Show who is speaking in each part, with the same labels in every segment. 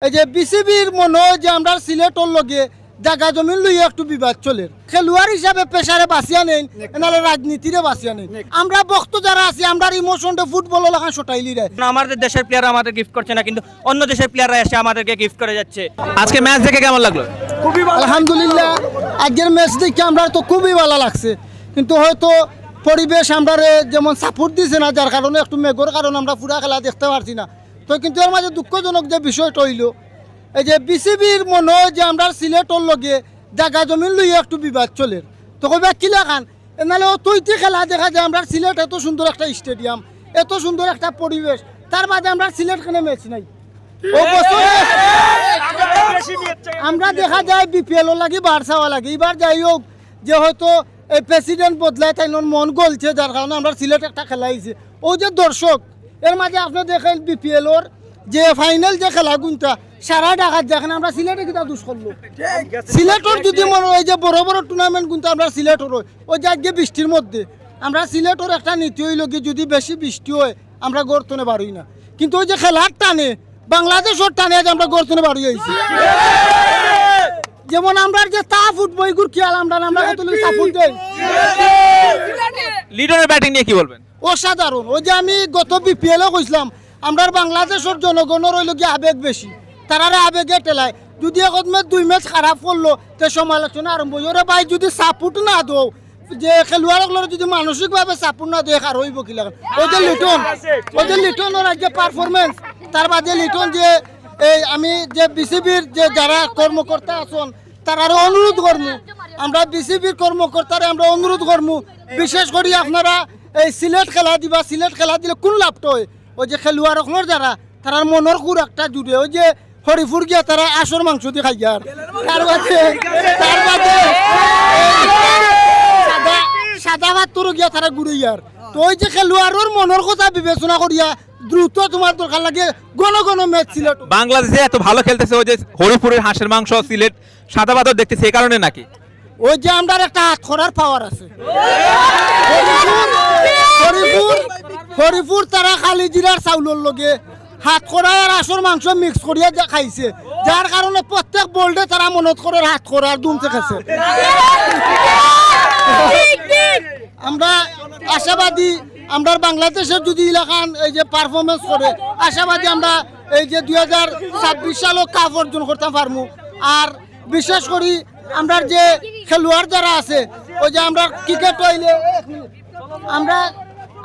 Speaker 1: এই যে বিসিবির মনে হয় যে আমরা সিলেটর লগে জায়গা জমিন লইয়া একটু বিবাদ চলে খেলোয়াড় হিসাবে পেশারে বাঁচিয়া নেই নাহলে রাজনীতিরে বাঁচিয়া নেই আমরা বক্ত যারা আছি আমরা ইমোশনটা ফুটবল লেখা সটাইলি রে
Speaker 2: আমাদের দেশের প্লেয়ার আমাদের গিফট করছে না কিন্তু অন্য দেশের প্লেয়াররা এসে আমাদেরকে গিফট করে যাচ্ছে। আজকে ম্যাচ দেখে কেমন লাগলো?
Speaker 1: খুবই ভালো আলহামদুলিল্লাহ। আজকের ম্যাচ দেখে আমরা তো খুবই ভালো লাগছে কিন্তু হয়তো পরিবেশ আমরা যেমন সাপোর্ট দিছে না যার কারণে একটু মেঘর কারণে আমরা পুরা খেলা দেখতে পারছি না। তো কিন্তু এর মাঝে দুঃখজনক যে বিষয়টা হইল এই যে বিসিবির মনে হয় যে আমরা সিলেটর লগে জায়গা জমিন লইয়া একটু বিবাদ চলে তো কবে কিলা খান নাহলে তৈতি খেলা দেখা যায় আমরা সিলেট এত সুন্দর একটা স্টেডিয়াম এত সুন্দর একটা পরিবেশ তার বাদে আমরা সিলেট কেন ম্যাচ নাই ও বছরে আমরা দেখা যায় বিপিএল লাগে বারসাওয়া লাগে এবার যাই হোক যে হয়তো এই প্রেসিডেন্ট বদলায় তাই মন গলছে যার কারণে আমরা সিলেট একটা খেলা হয়েছে ও যে দর্শক এর মাঝে আপনি দেখেন বিপিএলর যে ফাইনাল যে খেলা গুনটা সারা ঢাকার যেখানে আমরা সিলেটে কিনা দুষ করলো সিলেটর যদি মনে হয় যে বড় বড় টুর্নামেন্ট গুনতে আমরা সিলেটর হয় ওই যাকে বৃষ্টির মধ্যে আমরা সিলেটর একটা নীতি হইল কি যদি বেশি বৃষ্টি হয় আমরা গর্তনে বাড়ি না কিন্তু ওই যে খেলার টানে বাংলাদেশের টানে আজ আমরা গর্তনে বাড়ি হয়েছি যেমন আমরা যে তা ফুটবল গুর খেয়াল আমরা সাপোর্ট দেই।
Speaker 2: লিডনের ব্যাটিং নিয়ে কি বলবেন?
Speaker 1: অসাধারণ ওই যে আমি গত বিপিএলও কইছিলাম আমরা বাংলাদেশের জনগণের হইল কি আবেগ বেশি তারা আবেগে টেলায় যদি এখন 2 ম্যাচ খারাপ করলো তো সমালোচনা আরম্ভ ওরে ভাই যদি সাপোর্ট না দো যে খেলোয়াড়গুলোর যদি মানসিকভাবে সাপোর্ট না দেয় আর হইব কি লাগে ওই যে লিটনের আজকে পারফরমেন্স তার বাদে লিটন যে এই আমি যে বিসিবির যে যারা কর্মকর্তা আছেন তারা অনুরোধ করবো আমরা বিসিবির কর্মকর্তারা আমরা অনুরোধ করবো বিশেষ করে আপনারা এই সিলেট খেলা দিবা সিলেট খেলা দিলে কোন লাভটা হয় ওই যে খেলোয়াড়গুলোর যারা তার মনের খুর একটা জুড়ে ওই যে হরিপুর গিয়া তারা আসর মাংস দিয়ে খাই আর তার বাদে সাদা ভাত গিয়া তারা ঘুরে আর তো ওই যে খেলোয়াড়ের মনের কথা বিবেচনা করিয়া দ্রুত তোমার দরকার লাগে ঘন ঘন ম্যাচ সিলেট
Speaker 2: বাংলাদেশে এত ভালো খেলতেছে ওই যে হরিপুরের হাঁসের মাংস সিলেট সাদা ভাত দেখতেছে এই কারণে নাকি
Speaker 1: ওই যে আমরা একটা হাত খোরার পাওয়ার আছে হরিপুর তারা খালি জিরার চাউলের লগে হাত খোরায় আর আসর মাংস মিক্স করিয়া খাইছে যার কারণে প্রত্যেক বোল্ডে তারা মনত করে হাত খোরার দুমতে খাইছে। আমরা আশাবাদী আমরা বাংলাদেশের যদি এলাকান এই যে পারফরমেন্স করে আশাবাদী আমরা এই যে 2026 সালও কাপ অর্জন করতে পারবো। আর বিশেষ করে আমরা যে খেলোয়াড় যারা আছে ওই যে আমরা ক্রিকেট হইলে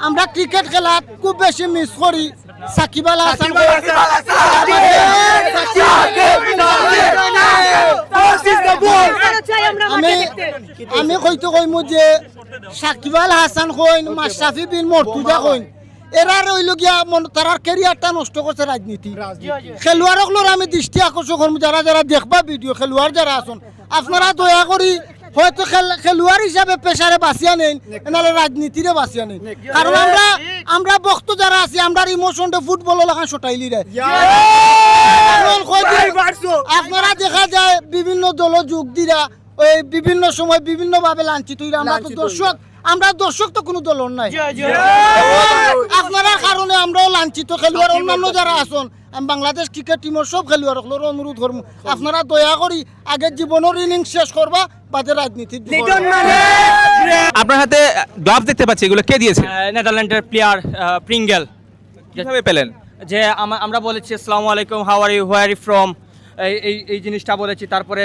Speaker 1: আমরা ক্রিকেট খেলা খুব বেশি মিস করি সাকিব আল হাসান আমি কইতে কইমু যে সাকিব আল হাসান কইন মাশরাফি বিন মর্তুজা কইন এরা রইল গিয়া তারার ক্যারিয়ারটা নষ্ট করছে রাজনীতি খেলোয়াড়গুলোর আমি দৃষ্টি আকর্ষণ করবো যারা যারা দেখবা ভিডিও খেলোয়াড় যারা আছেন আপনারা দয়া করি হয়তো খেলোয়াড় হিসাবে পেশারে বাঁচিয়া নেই নাহলে রাজনীতিরে বাঁচিয়া নেই কারণ আমরা বক্ত যারা আছি আমরা ইমোশনটা ফুটবল লেখা সটাইলি রে আপনারা দেখা যায় বিভিন্ন দল যোগ দিরা ওই বিভিন্ন সময় বিভিন্ন ভাবে লাঞ্ছিত আমরা দর্শক তো কোনো দল নাই আপনারা কারণে আমরাও লাঞ্ছিত খেলোয়াড় অন্যান্য যারা আছেন বাংলাদেশ ক্রিকেট টিমের সব খেলোয়াড়গুলোর অনুরোধ করবো আপনারা দয়া করি আগের জীবনের ইনিংস শেষ করবা বাদে রাজনীতি।
Speaker 2: আপনার হাতে গ্লাভস দেখতে পাচ্ছি এগুলো কে দিয়েছে? নেদারল্যান্ডের প্লেয়ার প্রিঙ্গেল। কিভাবে পেলেন? যে আমরা বলেছি আসসালামু আলাইকুম how are you where you from এই জিনিসটা বলেছি তারপরে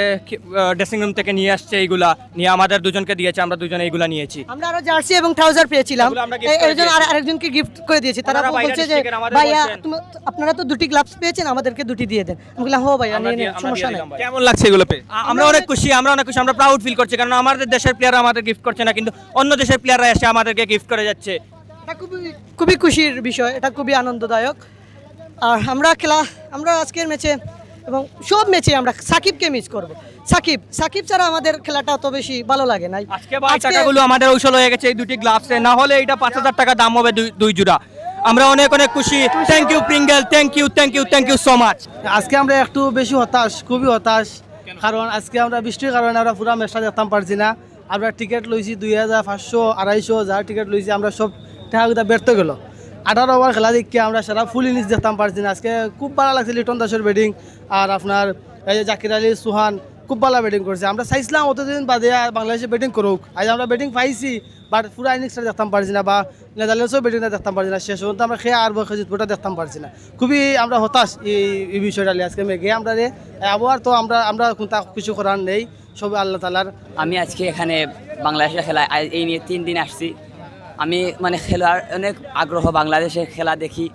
Speaker 2: ড্রেসিং রুম থেকে নিয়ে আসছে এইগুলা নিয়ে আমাদের দুজনকে দিয়েছে আমরা দুজনে এইগুলা নিয়েছি।
Speaker 3: আমরা আরো জার্সি এবং ট্রাউজার পেয়েছিলাম একজন আরেকজনকে গিফট করে দিয়েছি তারা বলছে যে ভাইয়া আপনারা তো দুটি গ্লাভস পেয়েছেন আমাদেরকে দুটি দিয়ে দেন। আমি বললাম হো ভাইয়া নিয়ে সমস্যা নেই।
Speaker 2: কেমন লাগছে এগুলো পেয়ে? আমরা অনেক খুশি আমরা প্রাউড ফিল করছি কারণ আমাদের দেশের প্লেয়াররা আমাদের গিফট করছে না কিন্তু অন্য দেশের প্লেয়াররা এসে আমাদেরকে গিফট করে যাচ্ছে।
Speaker 3: এটা খুবই খুশির বিষয় এটা খুবই আনন্দদায়ক। আর আমরা আজকের ম্যাচে এবং সব ম্যাচে আমরা সাকিবকে মিস করব সাকিব ছাড়া আমাদের খেলাটা অত বেশি ভালো লাগে না।
Speaker 2: আজকে ভাই টাকাগুলো আমাদের ঔষধ হয়ে গেছে এই দুটি গ্লাভসে না হলে এটা 5000 টাকা দাম হবে দুই জোড়া। আমরা অনেক খুশি। Thank you Pringle thank you so much.
Speaker 4: আজকে আমরা একটু বেশি খুবই হতাশ কারণ আজকে আমরা বৃষ্টির কারণে আমরা পুরো ম্যাচটা দেখতাম পারছি না। আমরা টিকিট লইছি 2500 250 যার টিকিট লইছি আমরা সব টাকা ব্যর্থ গেল। 18 ওভার খেলা দেখে আমরা সারা ফুল ইনিংস দেখতাম পারছি না। আজকে খুব ভালো লাগছে লিটন দাসের ব্যাটিং, আর আপনার এই যে জাকির আলী সুহান খুব ভালো ব্যাটিং করছে। আমরা চাইছিলাম অতদিন বাদে বাংলাদেশে ব্যাটিং করুক, আজ আমরা ব্যাটিং পাইছি, বাট পুরো ইনিংসটা দেখতাম পারছি না, বা নেদারল্যান্ডসও ব্যাটিংটা দেখতাম পারছি না। শেষ পর্যন্ত আমরা খেয়ে আর জিতবোটা দেখতাম পারছি না। খুবই আমরা হতাশ এই বিষয়টা নিয়ে। আজকে মেঘে আমরা আবহাওয়ার তো আমরা কোনটা কিছু করার নেই, সব আল্লাহ তালার।
Speaker 5: আমি আজকে এখানে বাংলাদেশের খেলা এই নিয়ে 3 দিন আসছি। আমি মানে খেলার অনেক আগ্রহ, বাংলাদেশের খেলা দেখি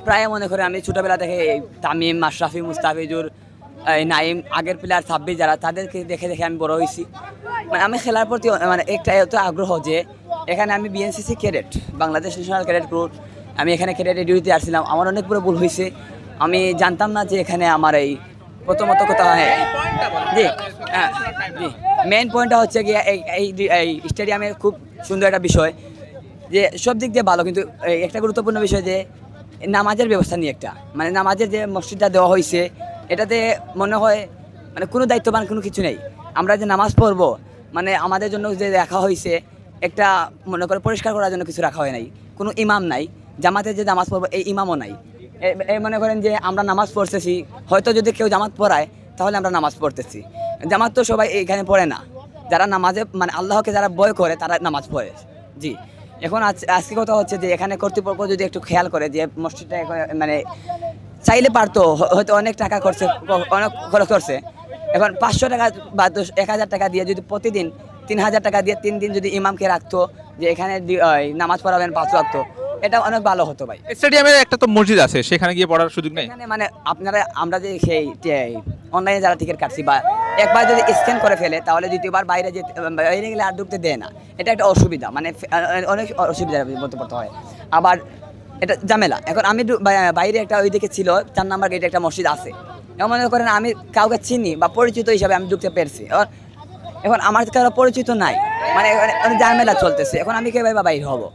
Speaker 5: প্রায়, মনে করে আমি ছোটোবেলা থেকে তামিম, মাশরাফি, মুস্তাফিজুর, নাইম, আগের প্লেয়ার সাব্বির যারা, তাদেরকে দেখে দেখে আমি বড় হয়েছি। মানে আমি খেলার প্রতি মানে একটা এত আগ্রহ যে এখানে আমি BNCC cadet, Bangladesh national cadet group, আমি এখানে ক্যাডেটের ডিউটিতে আসছিলাম। আমার অনেক বড় ভুল হয়েছে, আমি জানতাম না যে এখানে আমার এই প্রথমত কথা হয় জি জি মেইন পয়েন্টটা হচ্ছে গিয়ে এই স্টেডিয়ামে খুব সুন্দর একটা বিষয় যে সব দিক দিয়ে ভালো, কিন্তু একটা গুরুত্বপূর্ণ বিষয় যে নামাজের ব্যবস্থা নিয়ে একটা, মানে নামাজের যে মসজিদটা দেওয়া হয়েছে এটাতে মনে হয় মানে কোনো দায়িত্ববান কোনো কিছু নেই। আমরা যে নামাজ পড়বো মানে আমাদের জন্য যে রাখা হয়েছে একটা, মনে করে পরিষ্কার করার জন্য কিছু রাখা হয় নাই, কোনো ইমাম নাই, জামাতে যে নামাজ পড়বো এই ইমামও নাই। এই মনে করেন যে আমরা নামাজ পড়তেছি, হয়তো যদি কেউ জামাত পড়ায় তাহলে আমরা নামাজ পড়তেছি। জামাত তো সবাই এখানে পড়ে না, যারা নামাজে মানে আল্লাহকে যারা ভয় করে তারা নামাজ পড়ে। জি, এখন আজকে কথা হচ্ছে যে এখানে কর্তৃপক্ষ যদি একটু খেয়াল করে যে মসজিদটা মানে চাইলে পারতো, হয়তো অনেক টাকা করছে, অনেক খরচ করছে, এখন 500 টাকা বা 1000 টাকা দিয়ে যদি প্রতিদিন 3000 টাকা দিয়ে 3 দিন যদি ইমামকে রাখতো যে এখানে নামাজ পড়াবেন 5 ওয়াক্ত, এটা অনেক ভালো হতো ভাই।
Speaker 6: স্টেডিয়ামে একটা তো মসজিদ আছে, সেখানে গিয়ে পড়ার সুযোগ নেই?
Speaker 5: এখানে মানে আপনারা আমরা যে সেই অনলাইনে যারা টিকিট কাটছি বা একবার যদি স্ক্যান করে ফেলে তাহলে দ্বিতীয়বার বাইরে গেলে আর ঢুকতে দেয় না, এটা একটা অসুবিধা, মানে অনেক অসুবিধার মধ্যে পড়তে হয়, আবার এটা ঝামেলা। এখন আমি বাইরে একটা ওইদিকে ছিল 4 নম্বর গেটে একটা মসজিদ আছে, এমন মনে করেন আমি কাউকে চিনি বা পরিচিত হিসাবে আমি ঢুকতে পেরেছি, এখন আমার কারো পরিচিত নাই, মানে ঝামেলা চলতেছে, এখন আমি কীভাবে বাইরে হবো?